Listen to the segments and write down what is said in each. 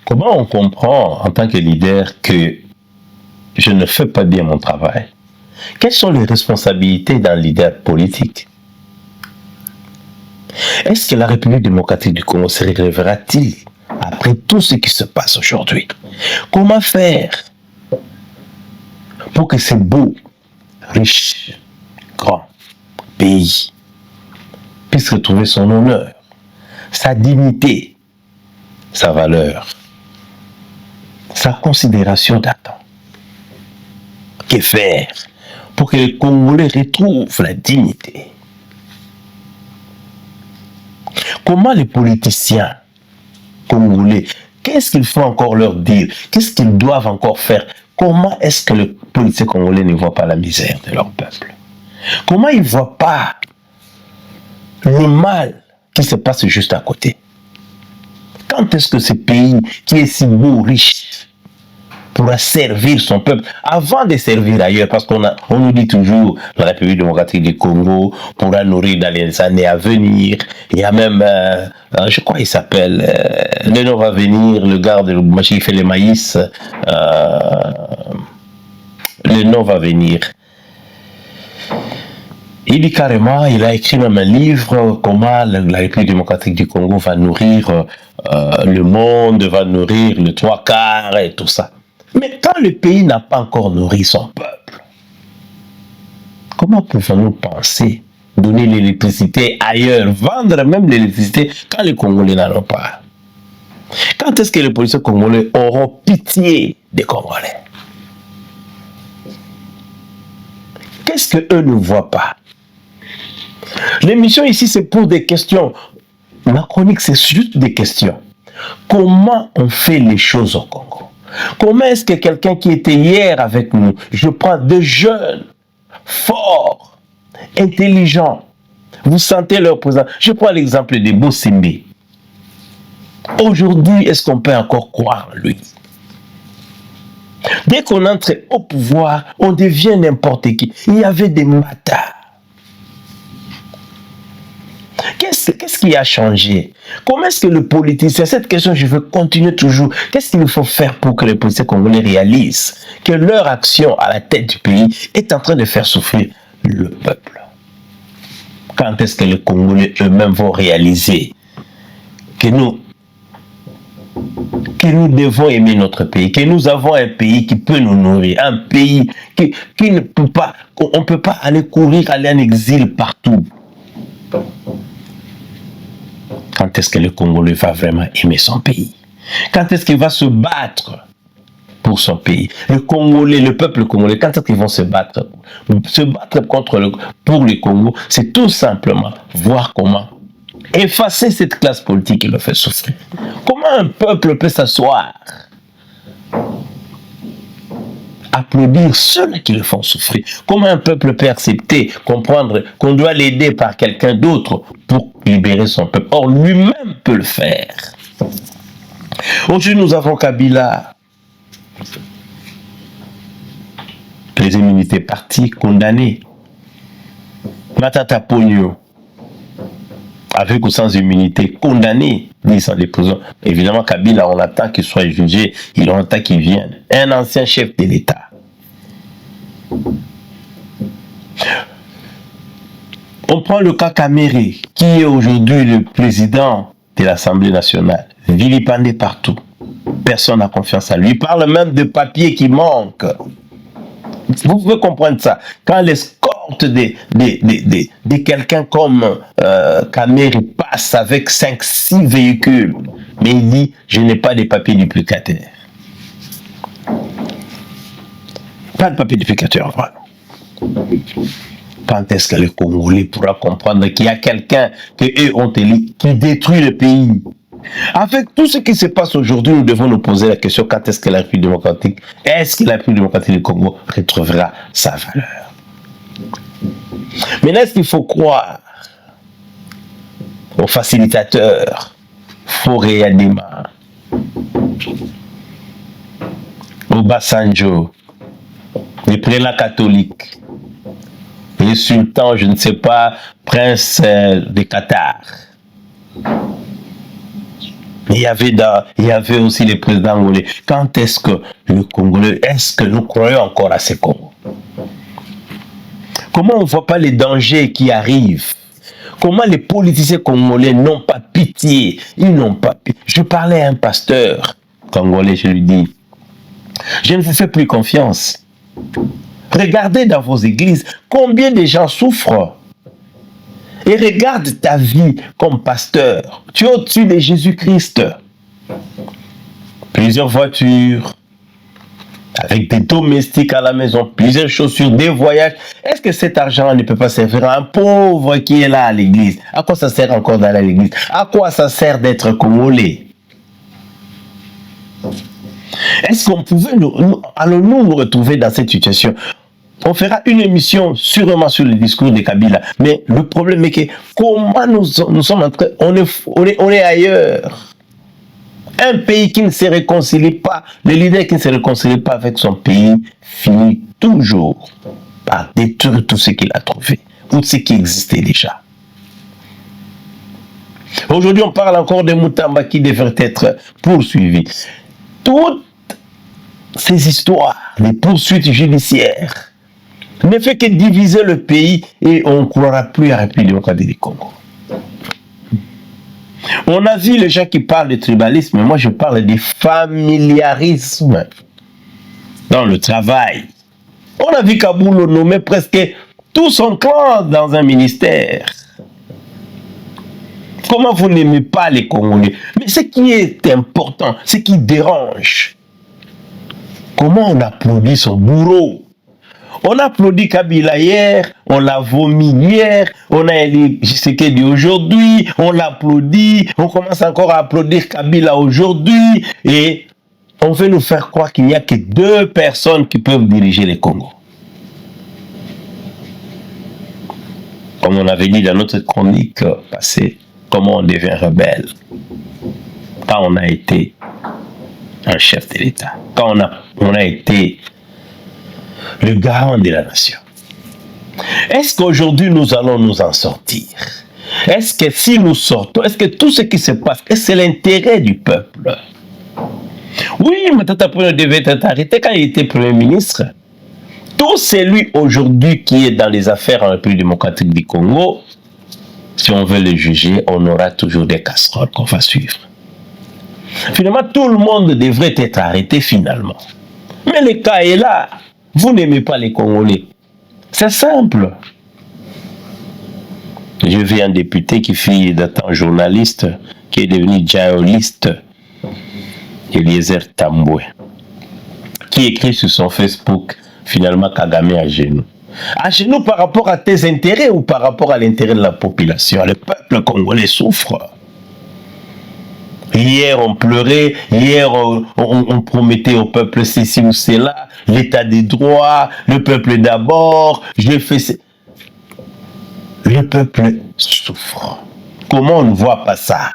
Comment on comprend en tant que leader que je ne fais pas bien mon travail? Quelles sont les responsabilités d'un leader politique? Est-ce que la République démocratique du Congo se relèvera-t-il après tout ce qui se passe aujourd'hui? Comment faire pour que ce beau, riche, grand pays puisse retrouver son honneur, sa dignité, sa valeur, sa considération d'antan? Que faire pour que les Congolais retrouvent la dignité? Comment les politiciens congolais, qu'est-ce qu'il faut encore leur dire? Qu'est-ce qu'ils doivent encore faire? Comment est-ce que les politiciens congolais ne voient pas la misère de leur peuple? Comment ils ne voient pas le mal qui se passe juste à côté? Quand est-ce que ce pays qui est si beau, riche, pourra servir son peuple avant de servir ailleurs? Parce qu'on nous dit toujours la République démocratique du Congo pourra nourrir dans les années à venir. Il y a même, je crois qu'il s'appelle, le nom va venir, le gars de machine qui fait les maïs, le nom va venir. Il dit carrément, il a écrit même un livre, comment la République démocratique du Congo va nourrir le monde, va nourrir le 3/4 et tout ça. Mais quand le pays n'a pas encore nourri son peuple, comment pouvons-nous penser donner l'électricité ailleurs, vendre même l'électricité quand les Congolais n'en ont pas? Quand est-ce que les policiers congolais auront pitié des Congolais? Qu'est-ce qu'eux ne voient pas? L'émission ici, c'est pour des questions. Ma chronique, c'est juste des questions. Comment on fait les choses au Congo? Comment est-ce que quelqu'un qui était hier avec nous, je prends de jeunes, forts, intelligents, vous sentez leur présence. Je prends l'exemple de Bossimbi. Aujourd'hui, est-ce qu'on peut encore croire en lui? Dès qu'on entre au pouvoir, on devient n'importe qui. Il y avait des matas. Qu'est-ce qui a changé? Comment est-ce que le politicien, cette question je veux continuer toujours, qu'est-ce qu'il faut faire pour que les politiciens congolais réalisent que leur action à la tête du pays est en train de faire souffrir le peuple? Quand est-ce que les Congolais eux-mêmes vont réaliser que nous devons aimer notre pays, que nous avons un pays qui peut nous nourrir, un pays qui ne peut pas, on ne peut pas aller courir, aller en exil partout. Quand est-ce que le Congolais va vraiment aimer son pays? Quand est-ce qu'il va se battre pour son pays? Le Congolais, le peuple congolais, quand est-ce qu'ils vont se battre? Se battre pour le Congo, c'est tout simplement voir comment effacer cette classe politique qui le fait souffrir. Comment un peuple peut s'asseoir, applaudir ceux qui le font souffrir? Comment un peuple peut accepter, comprendre qu'on doit l'aider par quelqu'un d'autre pour libérer son peuple? Or, lui-même peut le faire. Aujourd'hui, nous avons Kabila, les immunités parties, condamnées. Matata Pogno, avec ou sans immunité, condamné, dans les prisons. Évidemment, Kabila, on attend qu'il soit jugé, il attend qu'il vienne. Un ancien chef de l'État. On prend le cas Kamere, qui est aujourd'hui le président de l'Assemblée nationale, vilipendé partout. Personne n'a confiance à lui. Il parle même de papiers qui manquent. Vous pouvez comprendre ça. Quand l'escorte de quelqu'un comme Kamere passe avec 5-6 véhicules, mais il dit, je n'ai pas de papiers duplicataires. Pas de papiers duplicataires, voilà. Quand est-ce que le Congolais pourra comprendre qu'il y a quelqu'un qu'eux ont élu qui détruit le pays? Avec tout ce qui se passe aujourd'hui, nous devons nous poser la question, quand est-ce que la République démocratique, est-ce que la République démocratique du Congo retrouvera sa valeur? Maintenant, est-ce qu'il faut croire aux facilitateurs, Fauré Adema, au Basanjo, les prélats catholiques, les sultans, je ne sais pas, prince de Qatar? Il y avait aussi les présidents angolais. Quand est-ce que le Congolais, est-ce que nous croyons encore à ces Congos? Comment on ne voit pas les dangers qui arrivent? Comment les politiciens congolais n'ont pas pitié? Ils n'ont pas pitié. Je parlais à un pasteur congolais, je lui dis, je ne vous fais plus confiance. Regardez dans vos églises combien de gens souffrent. Et regarde ta vie comme pasteur. Tu es au-dessus de Jésus-Christ. Plusieurs voitures, avec des domestiques à la maison, plusieurs chaussures, des voyages. Est-ce que cet argent ne peut pas servir à un pauvre qui est là à l'église? À quoi ça sert encore d'aller à l'église? À quoi ça sert d'être congolais? Est-ce qu'on pouvait allons-nous nous retrouver dans cette situation? On fera une émission sûrement sur le discours de Kabila. Mais le problème est que comment nous sommes en train, on est ailleurs. Un pays qui ne se réconcilie pas, le leader qui ne se réconcilie pas avec son pays, finit toujours par détruire tout ce qu'il a trouvé, tout ce qui existait déjà. Aujourd'hui, on parle encore de Moutamba qui devrait être poursuivi. Toutes ces histoires, les poursuites judiciaires, ne fait que diviser le pays et on ne croira plus à la République démocratique du Congo. On a vu les gens qui parlent de tribalisme, mais moi je parle de familiarisme dans le travail. On a vu Kaboul nommer presque tout son clan dans un ministère. Comment vous n'aimez pas les Congolais? Mais ce qui est important, ce qui dérange, comment on applaudit son bourreau? On applaudit Kabila hier, on l'a vomi hier, on a élu Tshisekedi aujourd'hui, on l'applaudit, on commence encore à applaudir Kabila aujourd'hui et on veut nous faire croire qu'il n'y a que 2 personnes qui peuvent diriger les Congo. Comme on avait dit dans notre chronique passée, comment on devient rebelle quand on a été un chef de l'État, quand on a été le garant de la nation. Est-ce qu'aujourd'hui nous allons nous en sortir? Est-ce que si nous sortons, est-ce que tout ce qui se passe, c'est l'intérêt du peuple? Oui, Matata Ponyo devait être arrêté quand il était Premier ministre. Tout celui aujourd'hui qui est dans les affaires en République démocratique du Congo, si on veut le juger, on aura toujours des casseroles qu'on va suivre. Finalement, tout le monde devrait être arrêté finalement. Mais le cas est là. Vous n'aimez pas les Congolais. C'est simple. J'ai vu un député qui fut d'un journaliste, qui est devenu diaboliste, Eliezer Tamboué, qui écrit sur son Facebook, finalement, Kagame à genoux. À genoux par rapport à tes intérêts ou par rapport à l'intérêt de la population? Le peuple congolais souffre. Hier, on pleurait, hier, on promettait au peuple ceci ou cela, l'état des droits, le peuple d'abord, je fais ça. Le peuple souffre. Comment on ne voit pas ça?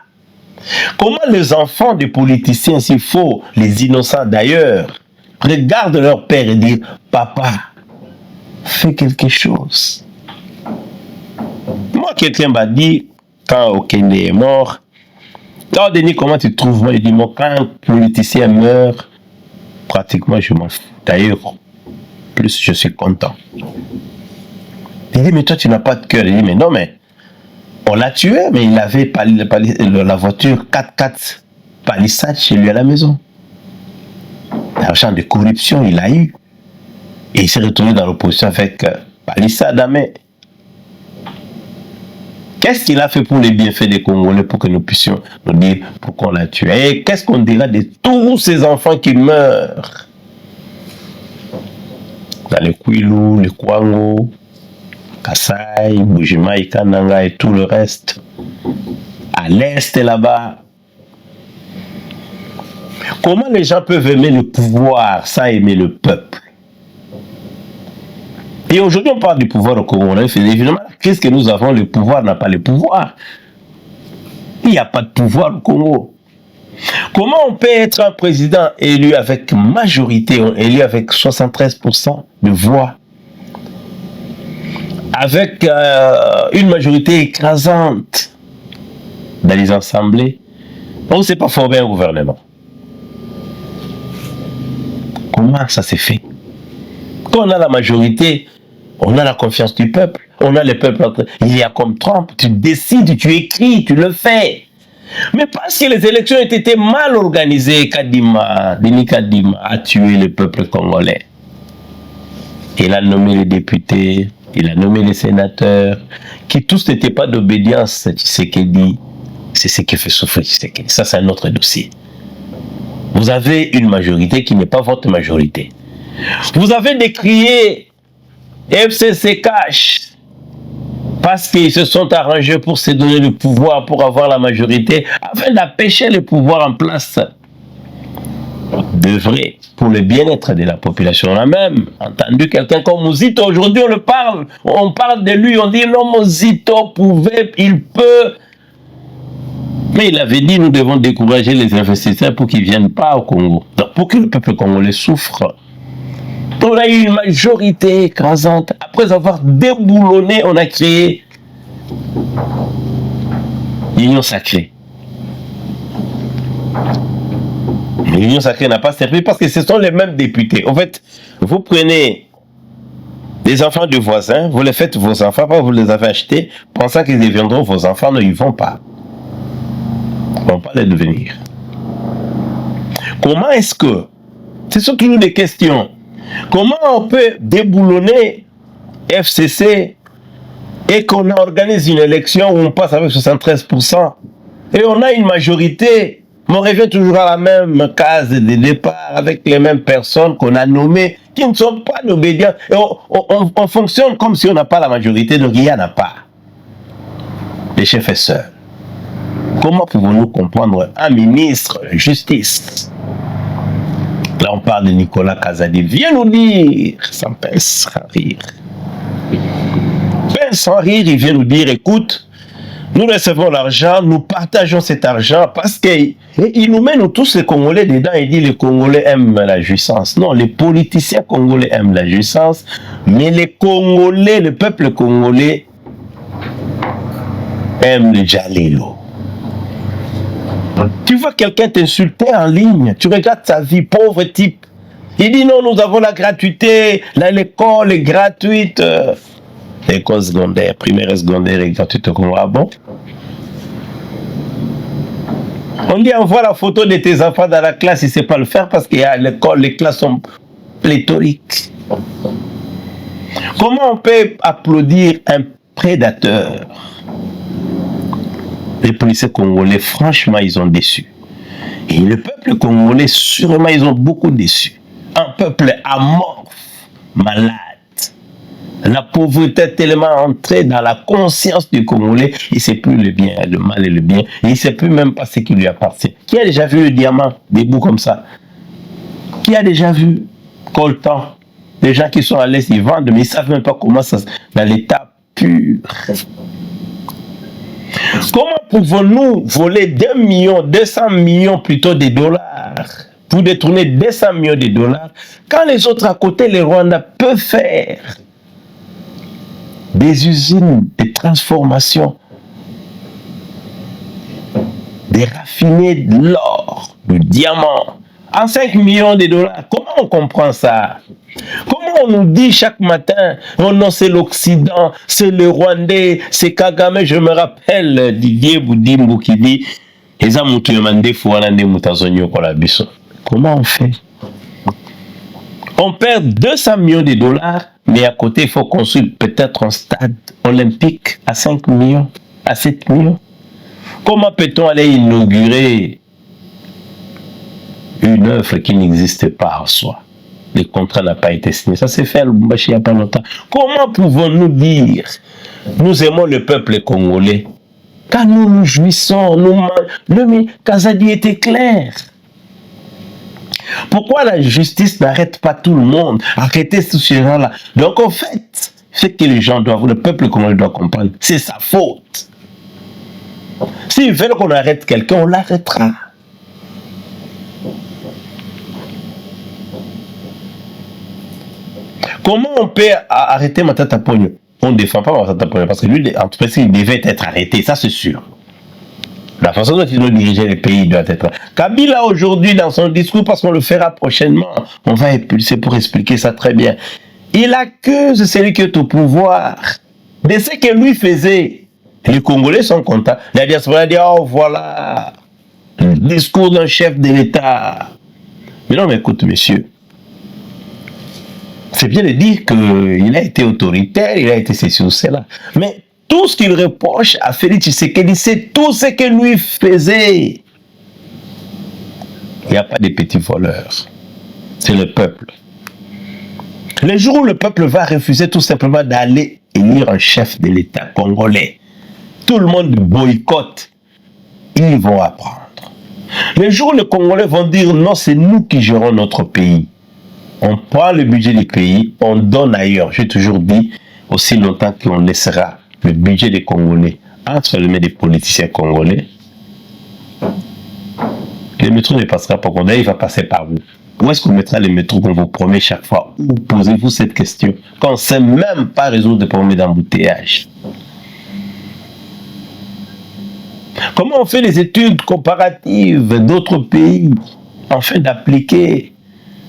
Comment les enfants des politiciens, s'il faut, les innocents d'ailleurs, regardent leur père et disent « Papa, fais quelque chose ». Moi, quelqu'un m'a dit, quand Okende est mort, quand Denis, comment tu trouves? Moi, il dit, moi, quand un politicien meurt, pratiquement, je m'en fous. D'ailleurs, plus je suis content. Il dit, mais toi, tu n'as pas de cœur. Il dit, mais non, mais on l'a tué, mais il avait la voiture 4x4 palissade chez lui à la maison. L'argent de corruption, il a eu. Et il s'est retrouvé dans l'opposition avec palissade, mais qu'est-ce qu'il a fait pour les bienfaits des Congolais pour que nous puissions nous dire pourquoi on l'a tué? Et qu'est-ce qu'on dira de tous ces enfants qui meurent dans le Kwilu, le Kwango, Kassai, Bujimaï, Kananga et tout le reste, à l'est là-bas? Comment les gens peuvent aimer le pouvoir sans aimer le peuple? Et aujourd'hui, on parle du pouvoir au Congo. Évidemment, qu'est-ce que nous avons? Le pouvoir n'a pas le pouvoir. Il n'y a pas de pouvoir au Congo. Comment on peut être un président élu avec majorité, élu avec 73% de voix, avec une majorité écrasante dans les assemblées, On ne sait pas former un gouvernement. Comment ça s'est fait? Quand on a la majorité, on a la confiance du peuple. On a le peuple. Il y a comme Trump. Tu décides, tu écris, tu le fais. Mais parce que les élections ont été mal organisées, Denis Kadima a tué le peuple congolais. Il a nommé les députés, il a nommé les sénateurs, qui tous n'étaient pas d'obédience à Tshisekedi. C'est ce qui fait souffrir Tshisekedi. Ça, c'est un autre dossier. Vous avez une majorité qui n'est pas votre majorité. Vous avez décrié FCC Cash parce qu'ils se sont arrangés pour se donner le pouvoir, pour avoir la majorité, afin d'empêcher le pouvoir en place. De vrai, pour le bien-être de la population. On a même entendu quelqu'un comme Muzito. Aujourd'hui, on parle de lui, on dit non, Muzito pouvait, il peut. Mais il avait dit nous devons décourager les investisseurs pour qu'ils ne viennent pas au Congo. Donc, pour que le peuple congolais souffre. On a eu une majorité écrasante. Après avoir déboulonné, on a créé l'Union sacrée. L'Union sacrée n'a pas servi parce que ce sont les mêmes députés. En fait, vous prenez les enfants du voisin, vous les faites vos enfants, vous les avez achetés, pensant qu'ils deviendront vos enfants, non, ils ne vont pas. Ils ne vont pas les devenir. Comment est-ce que, ce sont toujours des questions, comment on peut déboulonner FCC et qu'on organise une élection où on passe avec 73% et on a une majorité, mais on revient toujours à la même case de départ avec les mêmes personnes qu'on a nommées qui ne sont pas d'obédience. Et on fonctionne comme si on n'a pas la majorité, donc il n'y en a pas. Les chefs et sœurs. Comment pouvons-nous comprendre un ministre de justice? Là, on parle de Nicolas Kazadi. Viens nous dire, sans peine, sans rire. Peine sans rire, il vient nous dire, écoute, nous recevons l'argent, nous partageons cet argent parce qu'il nous met nous tous les Congolais dedans. Il dit les Congolais aiment la jouissance. Non, les politiciens congolais aiment la jouissance, mais les Congolais, le peuple congolais aime le jalelo. Tu vois quelqu'un t'insulter en ligne, tu regardes sa vie, pauvre type. Il dit non, nous avons la gratuité, l'école est gratuite. L'école secondaire, primaire et secondaire est gratuite au Congo. Ah bon? On dit envoie la photo de tes enfants dans la classe, il ne sait pas le faire parce qu'à l'école, les classes sont pléthoriques. Comment on peut applaudir un prédateur? Les policiers congolais, franchement, ils ont déçu. Et le peuple congolais, sûrement, ils ont beaucoup déçu. Un peuple amorphe, malade. La pauvreté est tellement entrée dans la conscience du Congolais, il ne sait plus le bien, le mal et le bien. Et il ne sait plus même pas ce qui lui appartient. Qui a déjà vu le diamant debout comme ça? Qui a déjà vu coltan? Les gens qui sont à l'Est, ils vendent, mais ils ne savent même pas comment ça, dans l'état pur. Comment pouvons-nous voler 2 millions, 200 millions plutôt de dollars pour détourner 200 millions de dollars quand les autres à côté, les Rwandais, peuvent faire des usines de transformation, des raffinés de l'or, du diamant, en 5 millions de dollars? Comment on comprend ça? Comment on nous dit chaque matin, oh non, c'est l'Occident, c'est le Rwandais, c'est Kagame? Je me rappelle Didier Boudimbo qui dit, comment on fait? On perd 200 millions de dollars, mais à côté, il faut construire peut-être un stade olympique à 5 millions, à 7 millions. Comment peut-on aller inaugurer une œuvre qui n'existe pas en soi? Le contrat n'a pas été signé. Ça s'est fait à Lubumbashi il n'y a pas longtemps. Comment pouvons-nous dire nous aimons le peuple congolais quand nous nous jouissons? Le Kazadi était clair. Pourquoi la justice n'arrête pas tout le monde? Arrêtez tous ces gens-là. Donc en fait, ce que les gens doivent, le peuple congolais doit comprendre, c'est sa faute. S'ils veulent qu'on arrête quelqu'un, on l'arrêtera. Comment on peut arrêter Matata Ponyo? On ne défend pas Matata Ponyo parce que lui, en tout cas, il devait être arrêté, ça c'est sûr. La façon dont il doit diriger les pays doit être... Kabila aujourd'hui, dans son discours, parce qu'on le fera prochainement, on va impulser pour expliquer ça très bien. Il accuse celui qui est au pouvoir de ce que lui faisait. Les Congolais sont contents. La diaspora dit, oh voilà, le discours d'un chef de l'État. Mais non, mais écoute, monsieur, c'est bien de dire qu'il a été autoritaire, il a été ceci ou cela. Mais tout ce qu'il reproche à Félix Tshisekedi, c'est tout ce que lui faisait. Il n'y a pas de petits voleurs. C'est le peuple. Le jour où le peuple va refuser tout simplement d'aller élire un chef de l'État congolais, tout le monde boycotte, ils vont apprendre. Le jour où les Congolais vont dire non, c'est nous qui gérons notre pays. On prend le budget du pays, on donne ailleurs. J'ai toujours dit, aussi longtemps qu'on laissera le budget des Congolais entre les mains des politiciens congolais, le métro ne passera pas. Il va passer par vous. Où est-ce qu'on mettra les métros qu'on vous promet chaque fois? Où posez-vous cette question? Quand on ne sait même pas résoudre des problèmes d'embouteillage. Comment on fait les études comparatives d'autres pays afin d'appliquer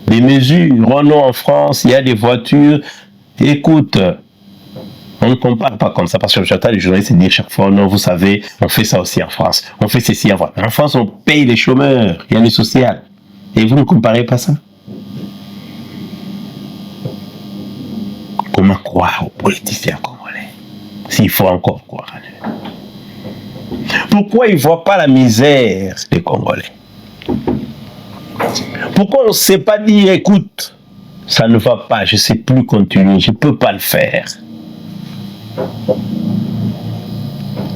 des mesures? Oh non, en France, il y a des voitures. Écoute, on ne compare pas comme ça parce que j'entends les journalistes dire chaque fois, non, vous savez, on fait ça aussi en France. On fait ceci en France. En France, on paye les chômeurs, il y a le social. Et vous ne comparez pas ça? Comment croire aux politiciens congolais s'il faut encore croire en eux? Pourquoi ils ne voient pas la misère des Congolais? Pourquoi on ne sait pas dire, écoute, ça ne va pas, je ne sais plus continuer, je ne peux pas le faire?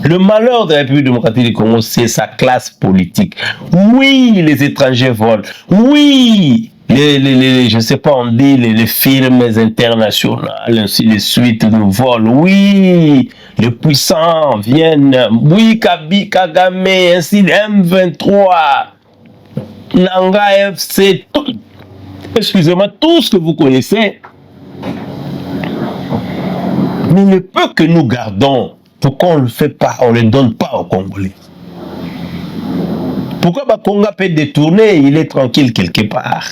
Le malheur de la République démocratique du Congo, c'est sa classe politique. Oui, les étrangers volent. Oui, je ne sais pas, on dit les films internationaux, ainsi de suite, nous volent. Oui, les puissants viennent. Oui, Kagame, ainsi de M23, Nanga FC, tout, excusez-moi, tout ce que vous connaissez. Mais le peu que nous gardons, pourquoi on ne le fait pas, on ne le donne pas aux Congolais? Pourquoi Bakonga peut détourner, il est tranquille quelque part?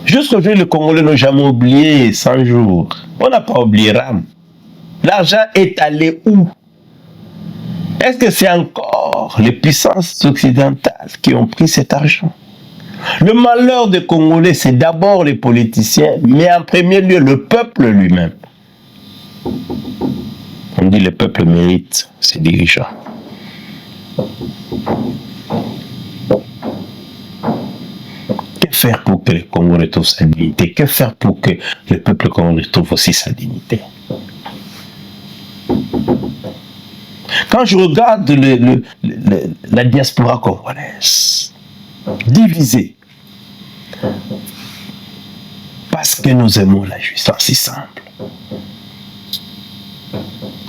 Jusqu'aujourd'hui, les Congolais n'ont jamais oublié 100 jours. On n'a pas oublié Ram. L'argent est allé où? Est-ce que c'est encore les puissances occidentales qui ont pris cet argent? Le malheur des Congolais, c'est d'abord les politiciens, mais en premier lieu, le peuple lui-même. On dit le peuple mérite ses dirigeants. Que faire pour que le Congo retrouve sa dignité? Que faire pour que le peuple congolais retrouve aussi sa dignité? Quand je regarde la diaspora congolaise, divisée, parce que nous aimons la justice, si simple.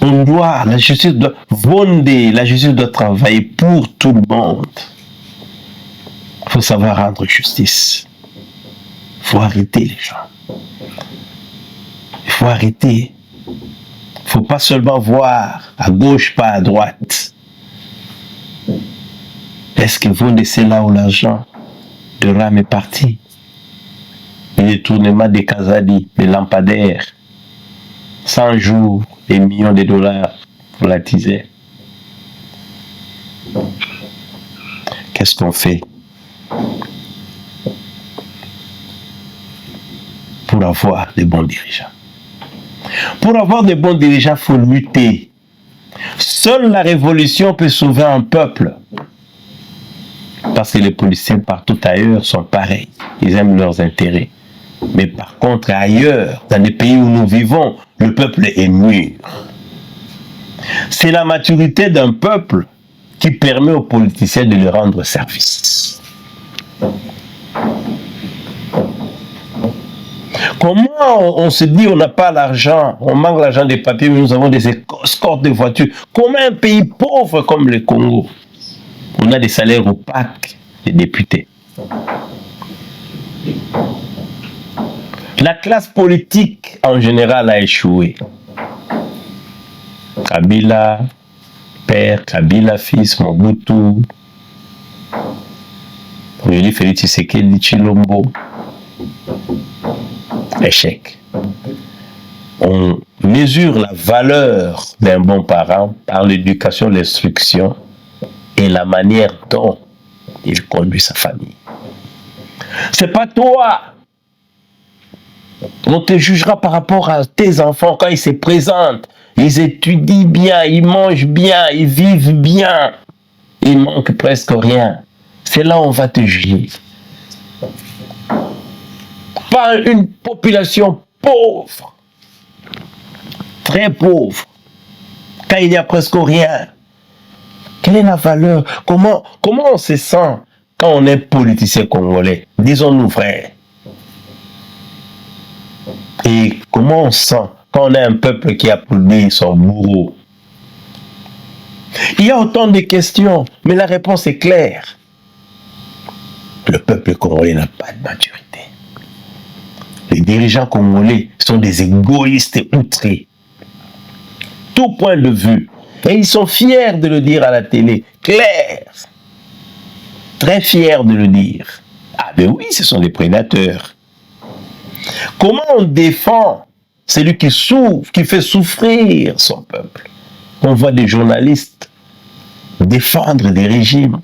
La justice doit vonder, la justice doit travailler pour tout le monde. Il faut savoir rendre justice. Il faut arrêter les gens. Il faut arrêter. Il ne faut pas seulement voir à gauche, pas à droite. Est-ce que vous laissez là où l'argent de Ram est parti? Le détournement des Kazadi, des lampadaires. 100 jours, des millions de dollars pour la tisane. Qu'est-ce qu'on fait pour avoir des bons dirigeants? Pour avoir des bons dirigeants, il faut lutter. Seule la révolution peut sauver un peuple. Parce que les policiers partout ailleurs sont pareils. Ils aiment leurs intérêts. Mais par contre, ailleurs, dans les pays où nous vivons, le peuple est mûr. C'est la maturité d'un peuple qui permet aux politiciens de lui rendre service. Comment on se dit on n'a pas l'argent, on manque l'argent des papiers, mais nous avons des escortes de voitures? Comment un pays pauvre comme le Congo, on a des salaires opaques des députés? La classe politique en général a échoué. Kabila, père, Kabila fils, Mobutu, aujourd'hui Félix Tshisekedi Tshilombo. Échec. On mesure la valeur d'un bon parent par l'éducation, l'instruction et la manière dont il conduit sa famille. C'est pas toi. On te jugera par rapport à tes enfants quand ils se présentent. Ils étudient bien, ils mangent bien, ils vivent bien. Il manque presque rien. C'est là où on va te juger. Pas une population pauvre, très pauvre, quand il n'y a presque rien. Quelle est la valeur? Comment on se sent quand on est politicien congolais? Disons-nous vrai. Et comment on sent quand on est un peuple qui applaudit son bourreau? Il y a autant de questions, mais la réponse est claire. Le peuple congolais n'a pas de maturité. Les dirigeants congolais sont des égoïstes outrés. Tout point de vue. Et ils sont fiers de le dire à la télé. Clair. Très fiers de le dire. Ah ben oui, ce sont des prédateurs. Comment on défend celui qui souffre, qui fait souffrir son peuple? On voit des journalistes défendre des régimes.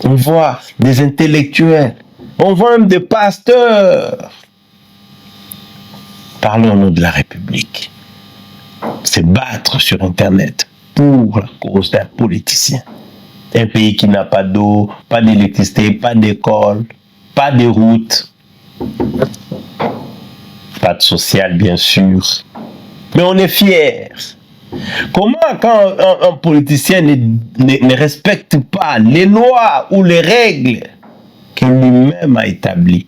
On voit des intellectuels. On voit même des pasteurs. Parlons au nom de la République. Se battre sur Internet pour la cause d'un politicien. Un pays qui n'a pas d'eau, pas d'électricité, pas d'école, pas de route, pas de social bien sûr. Mais on est fiers. Comment quand un politicien ne respecte pas les lois ou les règles qu'il lui-même a établies,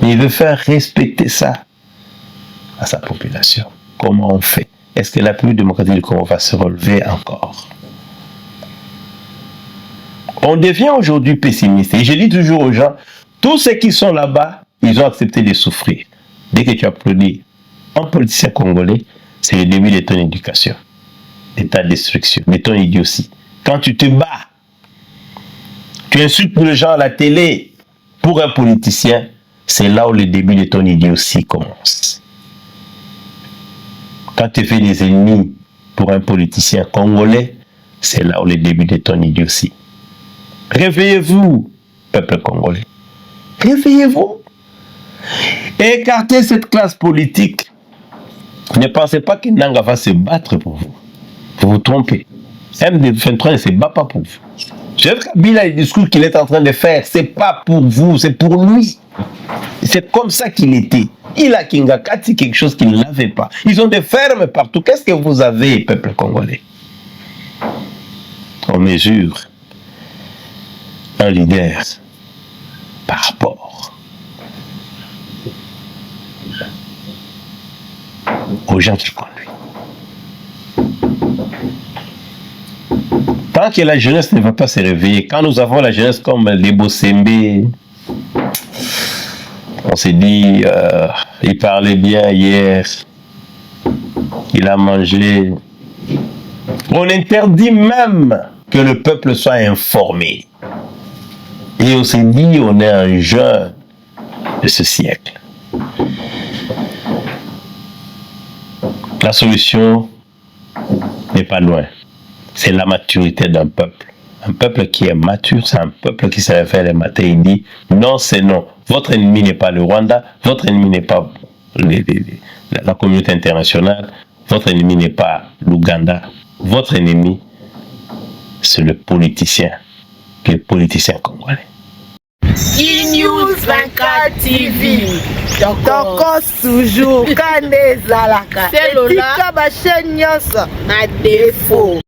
mais il veut faire respecter ça à sa population? Comment on fait? Est-ce que la République démocratique du Congo va se relever encore? On devient aujourd'hui pessimiste. Et je dis toujours aux gens, tous ceux qui sont là-bas, ils ont accepté de souffrir. Dès que tu applaudis un politicien congolais, c'est le début de ton éducation, de ta destruction, de ton idiotie. Quand tu te bats, tu insultes les gens à la télé pour un politicien, c'est là où le début de ton idiotie commence. Quand tu fais des ennemis pour un politicien congolais, c'est là où le début de ton idiotie. Réveillez-vous, peuple congolais. Réveillez-vous. Écartez cette classe politique. Ne pensez pas que Nanga va se battre pour vous. Vous vous trompez. M23 ne se bat pas pour vous. Joseph Kabila, le discours qu'il est en train de faire, c'est pas pour vous, c'est pour lui. C'est comme ça qu'il était. Il a Kingakati quelque chose qu'il n'avait pas. Ils ont des fermes partout. Qu'est-ce que vous avez, peuple congolais? On mesure un leader par rapport aux gens qu'il conduit. Tant que la jeunesse ne va pas se réveiller, quand nous avons la jeunesse comme les Bosembe, on s'est dit, il parlait bien hier, il a mangé. On interdit même que le peuple soit informé. Et on s'est dit, on est un jeune de ce siècle. La solution n'est pas loin. C'est la maturité d'un peuple. Un peuple qui est mature, c'est un peuple qui se réveille le matin et dit non, c'est non. Votre ennemi n'est pas le Rwanda, votre ennemi n'est pas la communauté internationale, votre ennemi n'est pas l'Ouganda, votre ennemi, c'est le politicien congolais. E-News 24 TV. Tokos toujours, quand les alaka. C'est là, ma chaîne, na défaut.